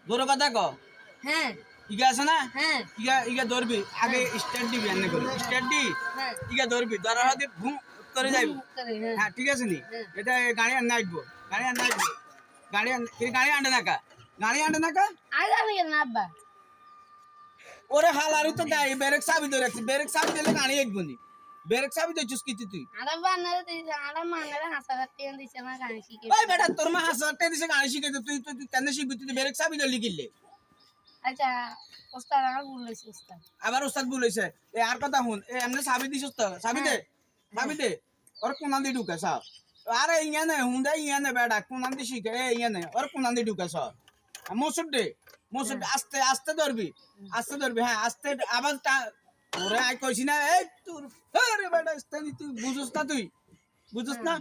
জোরে কথা ক। হ্যাঁ ইগা আছে না? হ্যাঁ ইগা ইগা ধরবি আগে স্টার্ট দিবি এনে করে স্টার্ট দি হ্যাঁ ইগা ধরবি ধরার হাতে ভুম করে যাইবি। হ্যাঁ হ্যাঁ ঠিক আছে নি হ্যাঁ। এটা গাড়ি আন নাইবো গাড়ি আন নাইবো গাড়ি আনতে নাকা গাড়ি আনতে নাকা আজ আমি গেলাম আব্বা ওরে হালারু তো দাই ব্রেক চাবি ধরে রাখছি ব্রেক চাবি দিলে গাড়ি একবনি ব্রেক চাবি ধরছিস কি তুই আব্বা আনা মানারে হাসা কাটতে দিছে না গান শিখে ভাই বেটা তোর মা হাসাতে দিছে গাড়ি শিখাইতে তুই তুই তুই কেন শিখবি তুই ব্রেক চাবি ধরলি কিনলে আচ্ছা ওস্তাদ আমার ভুল হয়েছে ওস্তাদ আবার ওস্তাদ বলেছে এ আর কথা শুন এ এমনি চাবি দিছিস তো চাবি দে চাবি দে ওর কোনান দি ঢুকে সব আরে ইয়া নে হুন্ডা ইয়া নে বেটা কোনান দি শিখে এ ইয়া নে ওর কোনান দি ঢুকে সব মসুর দে আস্তে আস্তে ধরবি হ্যাঁ আস্তে আবার ওরে আই কইছি না এই তোর আরে বেটা স্থানি তুই বুঝছ না তুই বুঝছ না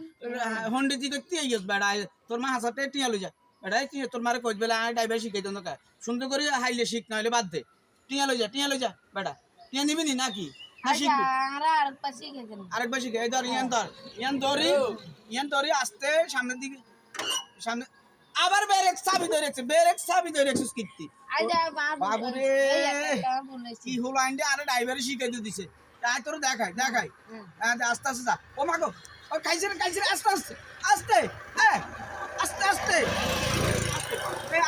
হন্ডি দি দেখতে আইস বেটা তোর মা হাসাতে টিয়া লই যা বেটা তুই তোর মারে কইছ বেলা আই ড্রাইভার শিখাই দন কা সুন্দর করে হাইলে শিখ না হলে বাদ দে টিয়া লই যা বেটা টিয়া নিবি নি নাকি না আচ্ছা শিখবি আমরা আর পাশে গেছেন আরেকবার শিখে এই ধর ইয়ান ধরি আস্তে সামনের দিকে সামনে আবার ব্রেক চাবি ধরে রাখছিস কীর্তি আচ্ছা বাবু রে ভুল হয়েছে কি হলো আইন্ডে আরে ড্রাইভারে শিখাই দিছে তাই তোর দেখাই হুম। আস্তে আস্তে যা ও মাগো ও খাইছে আস্তে আস্তে আস্তে হ্যাঁ আস্তে আস্তে এই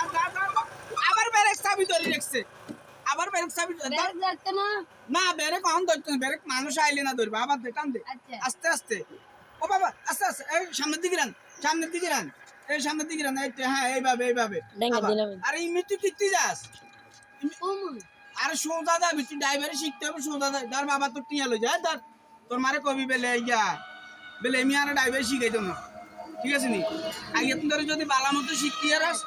আবার ব্রেক চাবি ধরে রাখছে আবার ব্রেক চাবি ব্যাগ যাচ্ছে না না ব্রেক অন ধরতে ব্রেক মানুষ আইলে না ধরবে আবার দে টান দে আচ্ছা আস্তে আস্তে ও বাবা আস্তে আস্তে এই সামনের দিকে রান এই সামনের দিকে রান এই হ্যাঁ এইভাবে আবার। আরে ইমি তুই কিত্তি যাস ওমন আরে সোজা যাবি তুই ড্রাইভারে শিখতে হবে সোজা যাবি ধর বাবা তোর টিয়া লই যায় ধর তোর মারে কবি বেলে আমি আর ড্রাইভার শিখাইতো না ঠিক আছে নি আগে তুমি ধরে যদি বালা মতো শিখতে আরাস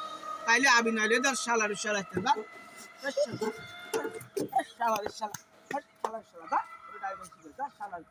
তাইলে আবি নাইলে ধর শালার আসতে ধর শালার ড্রাইভার শিখাই ধর শালার